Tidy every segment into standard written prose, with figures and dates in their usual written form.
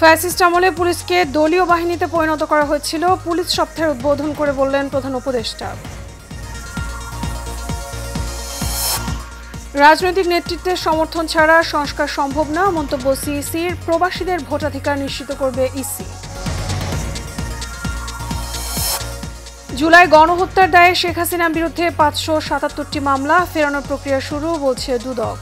Fascist আমলে পুলিশকে দলীয় বাহিনীতে পরিণত করা হয়েছিল, পুলিশ সপ্তাহের উদ্বোধন করে বললেন প্রধান উপদেষ্টা। রাজনৈতিক নেতৃত্বের সমর্থন ছাড়া সংস্কার সম্ভব না, মন্তব্য সিইসির। প্রবাসীদের ভোটাধিকার নিশ্চিত করবে ইসি। জুলাই গণহত্যার দায়ে শেখ হাসিনার বিরুদ্ধে ৫৭৭টি মামলা, ফেরানোর প্রক্রিয়া শুরু, বলছে দুদক।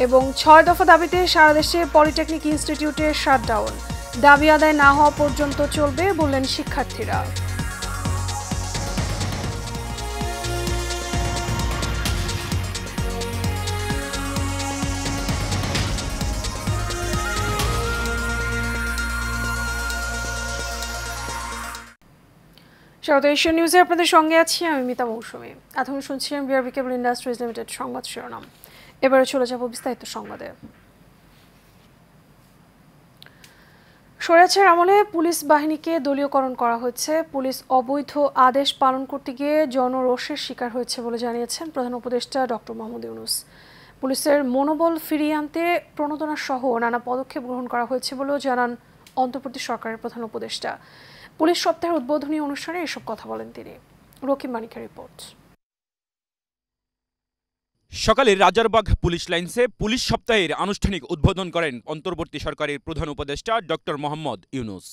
এবং ৬ দফা দাবিতে সারা দেশে পলিটেকনিক ইনস্টিটিউটের শাটডাউন, দাবি আদায় না হওয়া পর্যন্ত চলবে, বললেন শিক্ষার্থীরা। স্বাগত এশিয়ান নিউজে, আপনাদের সঙ্গে আছি আমি মিতা মৌসুমী। এখন শুনছিলেন বিআরবি কেবল ইন্ডাস্ট্রিজ লিমিটেড সংবাদ শিরোনাম। এবারে চলে যাব বিস্তারিত সংবাদে। স্বৈরাচার আমলে পুলিশ বাহিনীকে দলীয়করণ করা হয়েছে। পুলিশ অবৈধ আদেশ পালন করতে গিয়ে জনরোষের শিকার হয়েছে বলে জানিয়েছেন প্রধান উপদেষ্টা ডক্টর মোহাম্মদ ইউনূস। পুলিশের মনোবল ফিরিয়ে আনতে প্রণোদনা সহ নানা পদক্ষেপ গ্রহণ করা হয়েছে বলেও জানান অন্তর্বর্তী সরকারের প্রধান উপদেষ্টা। পুলিশ সপ্তাহের উদ্বোধনী অনুষ্ঠানে এসব কথা বলেন তিনি। রকিব মানিকের রিপোর্ট। সকালে রাজারবাগ পুলিশ লাইন্সে পুলিশ সপ্তাহের আনুষ্ঠানিক উদ্বোধন করেন অন্তর্বর্তী সরকারের প্রধান উপদেষ্টা ডক্টর মোহাম্মদ ইউনূস।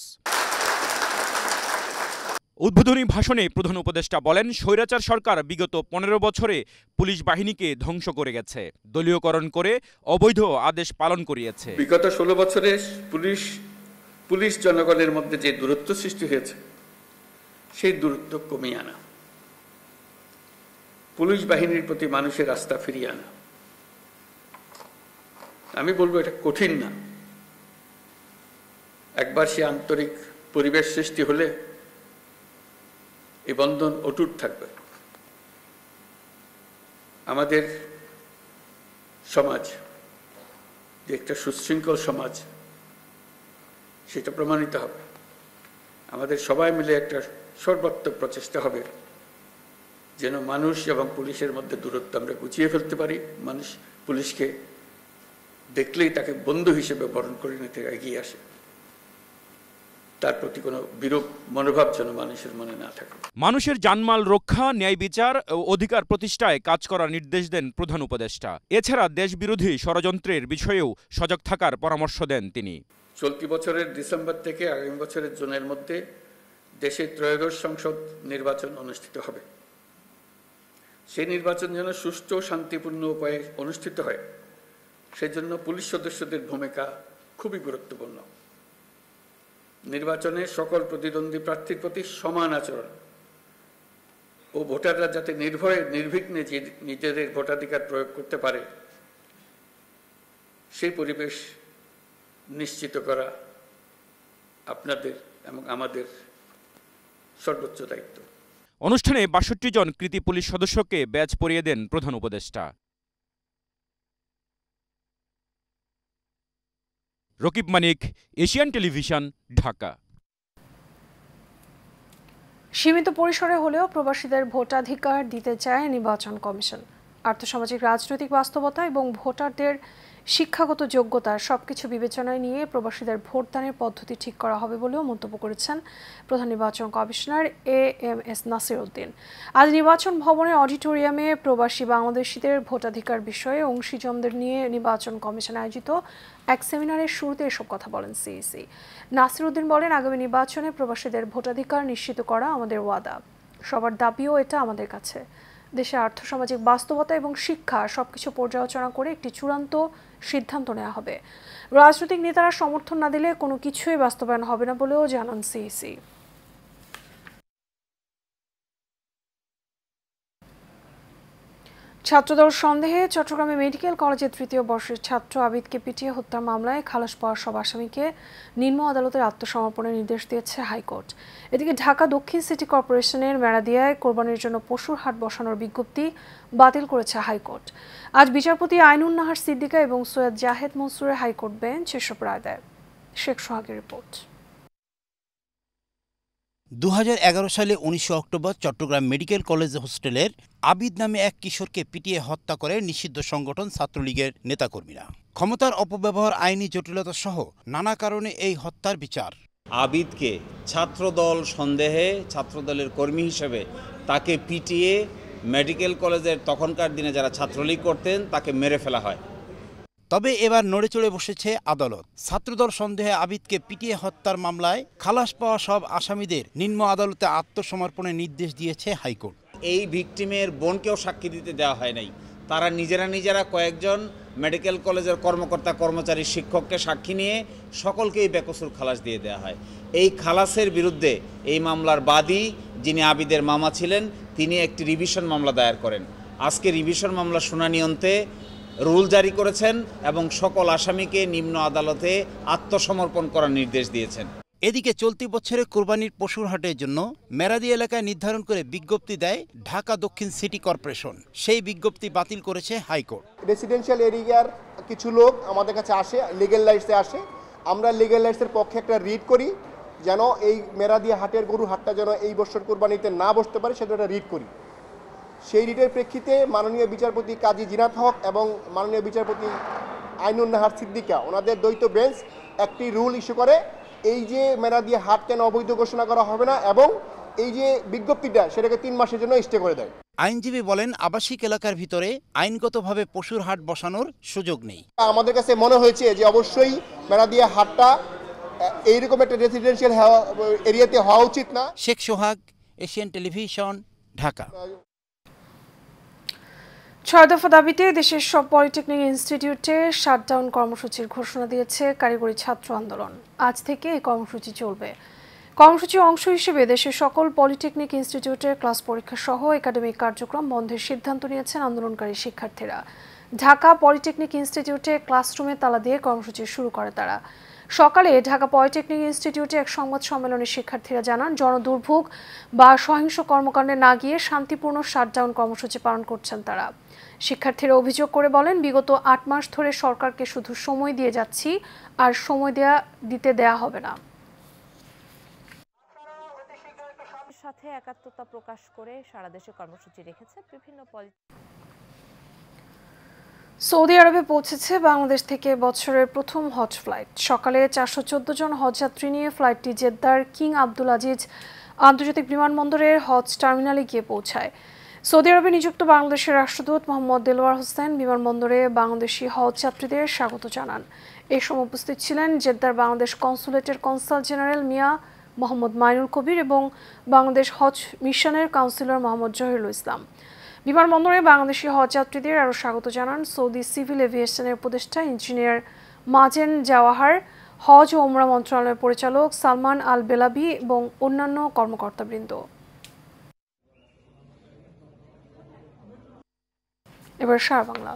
উদ্বোধনী ভাষণে প্রধান উপদেষ্টা বলেন, স্বৈরাচার সরকার বিগত ১৫ বছরে পুলিশ বাহিনীকে ধ্বংস করে গেছে, দলীয়করণ করে অবৈধ আদেশ পালন করিয়েছে। বিগত ১৬ বছরে পুলিশ জনগণের মধ্যে যে দূরত্ব সৃষ্টি হয়েছে, সেই দূরত্ব কমিয়ে আনা, পুলিশ বাহিনীর প্রতি মানুষের আস্থা ফিরিয়ে আনা। আমি বলবো এটা কঠিন না। একবার সে আন্তরিক পরিবেশ সৃষ্টি হলে এই বন্ধন অটুট থাকবে। আমাদের সমাজ যে একটা সুশৃঙ্খল সমাজ, সেটা প্রমাণিত হবে। আমাদের সবাই মিলে একটা সর্বাত্মক প্রচেষ্টা হবে যেন মানুষ এবং পুলিশের মধ্যে দূরত্ব আমরা গুছিয়ে ফেলতে পারি। মানুষ পুলিশকে দেখলেই তাকে বন্ধু হিসেবে বরণ করে নিতে এগিয়ে আসে। তার প্রতি কোনো বিরূপ মনোভাব যেন মানুষের মনে না থাকে। মানুষের জানমাল রক্ষা, ন্যায় বিচার ও অধিকার প্রতিষ্ঠায় কাজ করার নির্দেশ দেন প্রধান উপদেষ্টা। এছাড়া দেশবিরোধী ষড়যন্ত্রের বিষয়েও সজাগ থাকার পরামর্শ দেন তিনি। চলতি বছরের ডিসেম্বর থেকে আগামী বছরের জুনের মধ্যে দেশে ত্রয়োদশ সংসদ নির্বাচন অনুষ্ঠিত হবে। সেই নির্বাচন যেন সুষ্ঠু ও শান্তিপূর্ণ উপায়ে অনুষ্ঠিত হয়, সেজন্য পুলিশ সদস্যদের ভূমিকা খুবই গুরুত্বপূর্ণ। নির্বাচনে সকল প্রতিদ্বন্দ্বী প্রার্থীর প্রতি সমান আচরণ ও ভোটাররা যাতে নির্ভয়ে নির্বিঘ্নে নিজেদের ভোটাধিকার প্রয়োগ করতে পারে, সেই পরিবেশ নিশ্চিত করা আপনাদের এবং আমাদের সর্বোচ্চ দায়িত্ব। অনুষ্ঠানে ৬২ জন কৃতি পুলিশ সদস্যকে ব্যাজ পরিয়ে দেন প্রধান উপদেষ্টা। রকিব মানিক, এশিয়ান টেলিভিশন, ঢাকা। সীমিত পরিসরে হলেও প্রবাসীদের ভোটাধিকার দিতে চায় নির্বাচন কমিশন। আর্থসামাজিক রাজনৈতিক বাস্তবতা এবং ভোটারদের শিক্ষাগত যোগ্যতা সবকিছু বিবেচনায় নিয়ে প্রবাসীদের ভোটদানের পদ্ধতি ঠিক করা হবে বলেও মন্তব্য করেছেন প্রধান নির্বাচন কমিশনার AMS নাসির উদ্দিন। আজ নির্বাচন ভবনের অডিটোরিয়ামে প্রবাসী বাংলাদেশিদের ভোটাধিকার বিষয়ে অংশীজনদের নিয়ে নির্বাচন কমিশন আয়োজিত এক সেমিনারের শুরুতে এসব কথা বলেন সিইসি। নাসির উদ্দিন বলেন, আগামী নির্বাচনে প্রবাসীদের ভোটাধিকার নিশ্চিত করা আমাদের ওয়াদা, সবার দাবিও এটা আমাদের কাছে। দেশে আর্থসামাজিক বাস্তবতা এবং শিক্ষা সবকিছু পর্যালোচনা করে একটি চূড়ান্ত সিদ্ধান্ত নেওয়া হবে। রাজনৈতিক নেতারা সমর্থন না দিলে কোনো কিছুই বাস্তবায়ন হবে না বলেও জানান সিইসি। ছাত্রদল সন্দেহে চট্টগ্রামে মেডিকেল কলেজের ৩য় বর্ষের ছাত্র আবিদকে পিটিয়ে হত্যার মামলায় খালাস পাওয়া সব আসামিকে নিম্ন আদালতের আত্মসমর্পণের নির্দেশ দিয়েছে হাইকোর্ট। এদিকে ঢাকা দক্ষিণ সিটি কর্পোরেশনের মেরাদিয়ায় কোরবানির জন্য পশুর হাট বসানোর বিজ্ঞপ্তি বাতিল করেছে হাইকোর্ট। আজ বিচারপতি আইনুন নাহার সিদ্দিকা এবং সৈয়দ জাহেদ মনসুরের হাইকোর্ট বেঞ্চ এসব রায় দেয়। শেখ সোহাগের রিপোর্ট। 2011 সালে 19 অক্টোবর চট্টগ্রাম মেডিকেল কলেজ হোস্টেলের আবিদ নামে এক কিশোরকে পিটিয়ে হত্যা করে নিষিদ্ধ সংগঠন ছাত্রলীগের নেতাকর্মীরা। ক্ষমতার অপব্যবহার, আইনি জটিলতা সহ নানা কারণে এই হত্যার বিচার। আবিদকে ছাত্রদল সন্দেহে ছাত্রদলের কর্মী হিসেবে তাকে পিটিয়ে মেডিকেল কলেজের তখনকার দিনে যারা ছাত্রলীগ করতেন তাকে মেরে ফেলা হয়। তবে এবার নড়েচড়ে বসেছে আদালত। ছাত্রদল সন্দেহে আবিদকে পিটিয়ে হত্যার মামলায় খালাস পাওয়া সব আসামিদের নিম্ন আদালতে আত্মসমর্পণের নির্দেশ দিয়েছে হাইকোর্ট। এই ভিকটিমের বোনকেও সাক্ষী দিতে দেওয়া হয় নাই। তারা নিজেরা কয়েকজন মেডিকেল কলেজের কর্মকর্তা কর্মচারী শিক্ষককে সাক্ষী নিয়ে সকলকেই বেকসুর খালাস দিয়ে দেওয়া হয়। এই খালাসের বিরুদ্ধে এই মামলার বাদী যিনি আবিদের মামা ছিলেন তিনি একটি রিভিশন মামলা দায়ের করেন। আজকে রিভিশন মামলা শুনানি অন্তে রুল জারি করেছেন এবং সকল আসামিকে নিম্ন আদালতে আত্মসমর্পণ করার নির্দেশ দিয়েছেন। এদিকে চলতি বছরে কোরবানির পশুর হাটের জন্য মেরাদি এলাকায় নির্ধারণ করে বিজ্ঞপ্তি দেয় ঢাকা দক্ষিণ সিটি কর্পোরেশন। সেই বিজ্ঞপ্তি বাতিল করেছে হাইকোর্ট। রেসিডেন্সিয়াল এরিয়ার কিছু লোক আমাদের কাছে আসে, লিগ্যাল রাইটসে আসে। আমরা লিগ্যাল রাইটসের পক্ষে একটা রিট করি যেন এই মেরাদি হাটের গরুর হাটটা যেন এই বছর কোরবানিতে না বসতে পারে, সেটা একটা রিট করি। সেই রিটের প্রেক্ষিতে মাননীয় বিচারপতি কাজী জিনাত হক এবং মাননীয় বিচারপতি আইনুন নাহার সিদ্দিকা ওনাদের দ্বৈত বেঞ্চ একটি রুল ইস্যু করে এই যে মেরাদি হাট কেন অবৈধ ঘোষণা করা হবে না এবং এই যে বিজ্ঞপ্তিটা সেটাকে 3 মাসের জন্য স্টে করে দেয়। আইনজীবী বলেন, আবাসিক এলাকার ভিতরে আইনগতভাবে পশুর হাট বসানোর সুযোগ নেই। আমাদের কাছে মনে হয়েছে যে অবশ্যই মেরাদিয়া হাটটা এইরকম একটা রেসিডেন্সিয়াল এরিয়াতে হওয়া উচিত না। শেখ সোহাগ, এশিয়ান টেলিভিশন, ঢাকা। 6 দফা দাবিতে দেশের সব পলিটেকনিক ইনস্টিটিউটে শাটডাউন কর্মসূচির ঘোষণা দিয়েছে কারিগরি ছাত্র আন্দোলন। আজ থেকে এই কর্মসূচি চলবে। কর্মসূচির অংশ হিসেবে দেশের সকল পলিটেকনিক ইনস্টিটিউটের ক্লাস পরীক্ষা সহ একাডেমিক কার্যক্রম বন্ধের সিদ্ধান্ত নিয়েছেন আন্দোলনকারী শিক্ষার্থীরা। ঢাকা পলিটেকনিক ইনস্টিটিউটে ক্লাসরুমে তালা দিয়ে কর্মসূচি শুরু করে তারা। সকালে ঢাকা পলিটেকনিক ইনস্টিটিউটে এক সংবাদ সম্মেলনে শিক্ষার্থীরা জানান, জনদুর্ভোগ বা সহিংস কর্মকাণ্ডে না গিয়ে শান্তিপূর্ণ শাটডাউন কর্মসূচি পালন করছেন তারা। শিক্ষার্থীরা অভিযোগ করে বলেন, বিগত 8 মাস ধরে সরকারকে শুধু সময় দিয়ে যাচ্ছি, আর সময় দিতে দেয়া হবে না। সাথে একাত্মতা প্রকাশ করে সারা দেশে কর্মসূচি রেখেছে বিভিন্ন সৌদি আরবে পৌঁছেছে বাংলাদেশ থেকে বছরের প্রথম হজ ফ্লাইট। সকালে 414 জন হজযাত্রী নিয়ে ফ্লাইটটি জেদ্দার কিং আব্দুল আজিজ আন্তর্জাতিক বিমানবন্দরের হজ টার্মিনালে গিয়ে পৌঁছায়। সৌদি আরবে নিযুক্ত বাংলাদেশের রাষ্ট্রদূত মোহাম্মদ দেলোয়ার হোসেন বিমানবন্দরে বাংলাদেশি হজযাত্রীদের স্বাগত জানান। এই সময় উপস্থিত ছিলেন জেদ্দার বাংলাদেশ কনসুলেটের কনসাল জেনারেল মিয়া মোহাম্মদ মাইনুল কবির এবং বাংলাদেশ হজ মিশনের কাউন্সিলর মোহাম্মদ জহিরুল ইসলাম। বিমানবন্দরে বাংলাদেশি হজযাত্রীদের আরও স্বাগত জানান সৌদি সিভিল এভিয়েশনের উপদেষ্টা ইঞ্জিনিয়ার মাজেন জাওয়াহার, হজ ও ওমরা মন্ত্রণালয়ের পরিচালক সালমান আল বেলাবি এবং অন্যান্য কর্মকর্তাবৃন্দ। এবার সারা বাংলা।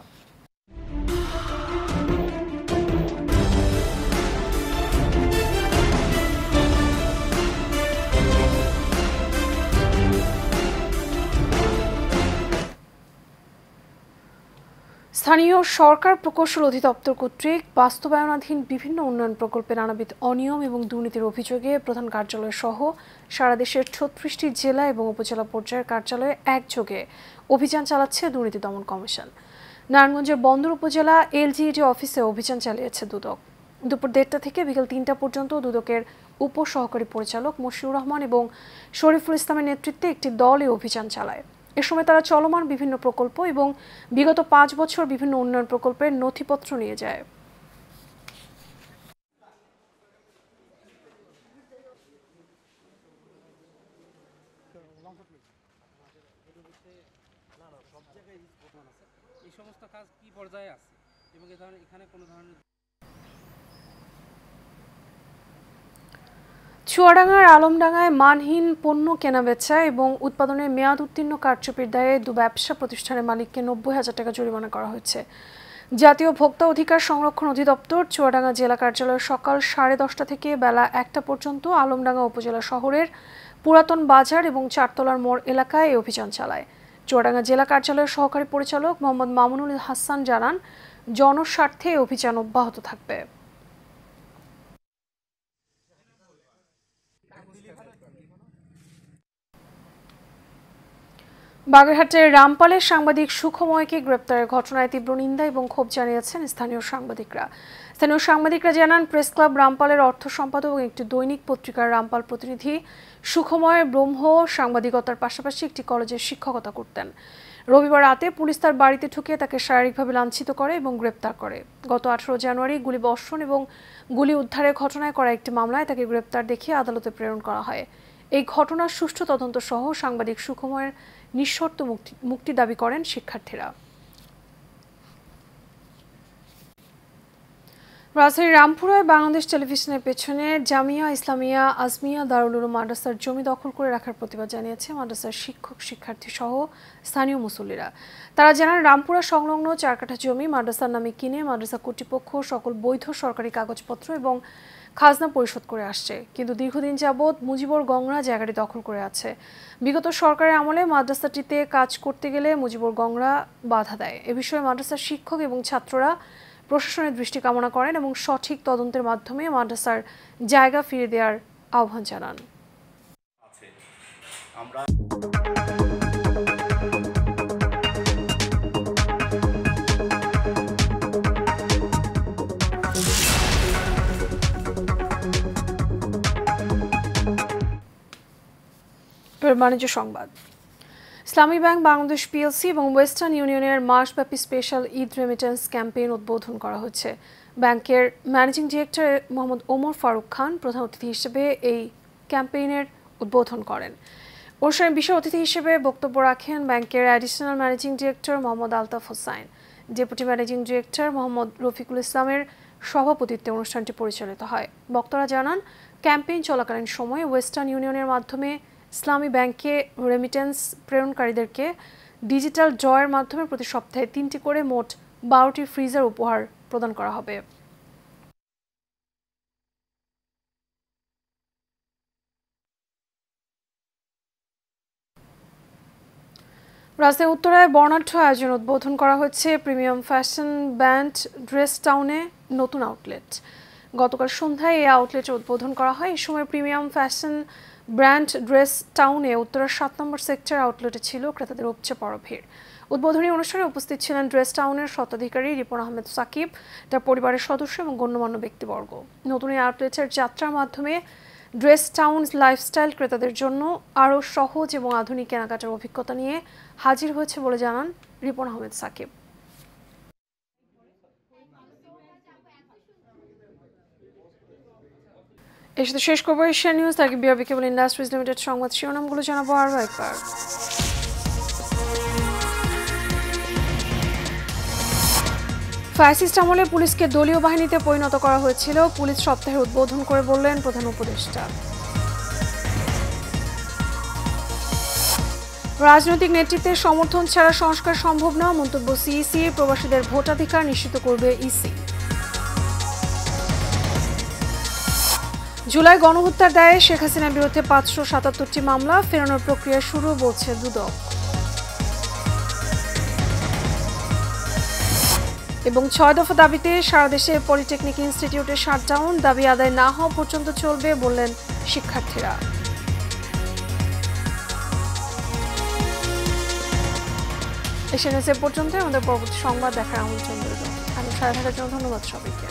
স্থানীয় সরকার প্রকৌশল অধিদপ্তর কর্তৃক বাস্তবায়নাধীন বিভিন্ন উন্নয়ন প্রকল্পে নানাবিধ অনিয়ম এবং দুর্নীতির অভিযোগে প্রধান কার্যালয় সহ সারা দেশের 36টি জেলা এবং উপজেলা পর্যায়ের কার্যালয়ে একযোগে অভিযান চালাচ্ছে দুর্নীতি দমন কমিশন। নারায়ণগঞ্জের বন্দর উপজেলা এলজিইডি অফিসে অভিযান চালিয়েছে দুদক। দুপুর 1:30 থেকে বিকেল 3টা পর্যন্ত দুদকের উপসহকারী পরিচালক মশিউর রহমান এবং শরীফুল ইসলামের নেতৃত্বে একটি দল এই অভিযান চালায়। এ সময় তারা চলমান বিভিন্ন প্রকল্প এবং বিগত 5 বছর বিভিন্ন উন্নয়ন প্রকল্পের নথিপত্র নিয়ে যায়। এই সমস্ত কাজ কি পর্যায়ে আছে এবং এখানে কোনো ধরনের চুয়াডাঙ্গার আলমডাঙ্গায় মানহীন পণ্য কেনাবেচা এবং উৎপাদনের মেয়াদ উত্তীর্ণ কারচুপির দায়ে 2 ব্যবসা প্রতিষ্ঠানের মালিককে 90,000 টাকা জরিমানা করা হয়েছে। জাতীয় ভোক্তা অধিকার সংরক্ষণ অধিদপ্তর চুয়াডাঙ্গা জেলা কার্যালয় সকাল 10:30 থেকে বেলা 1টা পর্যন্ত আলমডাঙ্গা উপজেলা শহরের পুরাতন বাজার এবং চারতলার মোড় এলাকায় এই অভিযান চালায়। চুয়াডাঙ্গা জেলা কার্যালয়ের সহকারী পরিচালক মোহাম্মদ মামুনুল হাসান জানান, জনস্বার্থে এই অভিযান অব্যাহত থাকবে। বাগেরহাটের রামপালের সাংবাদিক সুখময়কে গ্রেপ্তারের ঘটনায় তীব্র নিন্দা এবং ক্ষোভ জানিয়েছেন স্থানীয় সাংবাদিকরা জানান প্রেস ক্লাব রামপালের অর্থ সম্পাদক এবং একটি দৈনিক পত্রিকার রামপাল প্রতিনিধি সুখময় ব্রহ্ম সাংবাদিকতার পাশাপাশি একটি কলেজের শিক্ষকতা করতেন। রবিবার রাতে পুলিশ তার বাড়িতে ঢুকে তাকে শারীরিকভাবে লাঞ্ছিত করে এবং গ্রেপ্তার করে। গত 18 জানুয়ারি গুলিবর্ষণ এবং গুলি উদ্ধারের ঘটনায় করা একটি মামলায় তাকে গ্রেপ্তার দেখিয়ে আদালতে প্রেরণ করা হয়। এই ঘটনার সুষ্ঠু তদন্ত সহ সাংবাদিক সুখময়ের নিঃশর্ত মুক্তি দাবি করেন শিক্ষার্থীরা। রাজধানীর রামপুরায় বাংলাদেশ টেলিভিশনের পেছনে জামিয়া ইসলামিয়া আজমিয়া দারুল উলুম মাদ্রাসার জমি দখল করে রাখার প্রতিবাদ জানিয়েছে মাদ্রাসার শিক্ষক শিক্ষার্থী সহ স্থানীয় মুসল্লিরা। তারা জানান রামপুরা সংলগ্ন 4 কাঠা জমি মাদ্রাসার নামে কিনে মাদ্রাসা কর্তৃপক্ষ সকল বৈধ সরকারি কাগজপত্র এবং খাজনা পরিশোধ করে আসছে, কিন্তু দীর্ঘদিন যাবৎ মুজিবুর গংরা জায়গাটি দখল করে আছে। বিগত সরকারের আমলে মাদ্রাসাটিতে কাজ করতে গেলে মুজিবুর গংরা বাধা দেয়। এ বিষয়ে মাদ্রাসার শিক্ষক এবং ছাত্ররা প্রশাসনের দৃষ্টি কামনা করেন এবং সঠিক তদন্তের মাধ্যমে মাদ্রাসার জায়গা ফিরিয়ে দেওয়ার আহ্বান জানান। বাণিজ্য সংবাদ। ইসলামী ব্যাংক বাংলাদেশ পিএলসি এবং ওয়েস্টার্ন ইউনিয়নের মাসব্যাপী স্পেশাল ঈদ রেমিটেন্স ক্যাম্পেইন উদ্বোধন করা হচ্ছে। ব্যাংকের managing director Mohammad Omar Faruk Khan প্রধান অতিথি হিসেবে এই ক্যাম্পেইনের উদ্বোধন করেন। অনুষ্ঠানে বিশেষ অতিথি হিসেবে বক্তব্য রাখেন ব্যাংকের additional managing director Mohammad Altaf Hossain. Deputy managing director Mohammad Rafiqul ইসলামের সভাপতিত্বে অনুষ্ঠানটি পরিচালিত হয়। বক্তারা জানান ক্যাম্পেইন চলাকালীন সময়ে ওয়েস্টার্ন ইউনিয়নের মাধ্যমে ইসলামী ব্যাংকে রেমিটেন্স প্রেরণকারীদেরকে ডিজিটাল ড্রয়ের মাধ্যমে প্রতি সপ্তাহে 3টি করে মোট 12টি ফ্রিজার উপহার প্রদান করা হবে। রাজধানী উত্তরায় বর্ণাঢ্য আয়োজন উদ্বোধন করা হচ্ছে প্রিমিয়াম ফ্যাশন ব্র্যান্ড ড্রেস টাউনে নতুন আউটলেট। গতকাল সন্ধ্যায় এই আউটলেটের উদ্বোধন করা হয়। এই সময় প্রিমিয়াম ফ্যাশন ব্র্যান্ড ড্রেস টাউনে উত্তরার 7 নম্বর সেক্টর আউটলেটে ছিল ক্রেতাদের উপচে পড়া ভিড়। উদ্বোধনী অনুষ্ঠানে উপস্থিত ছিলেন ড্রেস টাউনের স্বত্বাধিকারী রিপন আহমেদ সাকিব, তার পরিবারের সদস্য এবং গণ্যমান্য ব্যক্তিবর্গ। নতুন এই আউটলেটের যাত্রার মাধ্যমে ড্রেস টাউন লাইফস্টাইল ক্রেতাদের জন্য আরও সহজ এবং আধুনিক কেনাকাটার অভিজ্ঞতা নিয়ে হাজির হয়েছে বলে জানান রিপন আহমেদ সাকিব। এর সাথে শেষ করবো এশিয়া নিউজ। তাকে বিআরবি কেবল ইন্ডাস্ট্রিজ লিমিটেড সংবাদ শিরোনামগুলো জানাবো আরও একবার। ফ্যাসিস্ট আমলে পুলিশকে দলীয় বাহিনীতে পরিণত করা হয়েছিল, পুলিশ সপ্তাহের উদ্বোধন করে বললেন প্রধান উপদেষ্টা। রাজনৈতিক নেতৃত্বের সমর্থন ছাড়া সংস্কার সম্ভব না, মন্তব্য সিইসি। প্রবাসীদের ভোটাধিকার নিশ্চিত করবে ইসি। জুলাই গণহত্যার দায়ে শেখ হাসিনার বিরুদ্ধে 577টি মামলা, ফেরানোর প্রক্রিয়া শুরু বলছে দুদক। এবং 6 দফা দাবিতে সারা দেশে পলিটেকনিক ইনস্টিটিউটের শাটডাউন, দাবি আদায় না হওয়া পর্যন্ত চলবে বললেন শিক্ষার্থীরা। এশিয়া নিউজ পর্যন্ত আমাদের পরবর্তী সংবাদ দেখার আমন্ত্রণ রইল। আমি সাথে থাকার জন্য ধন্যবাদ সবাইকে।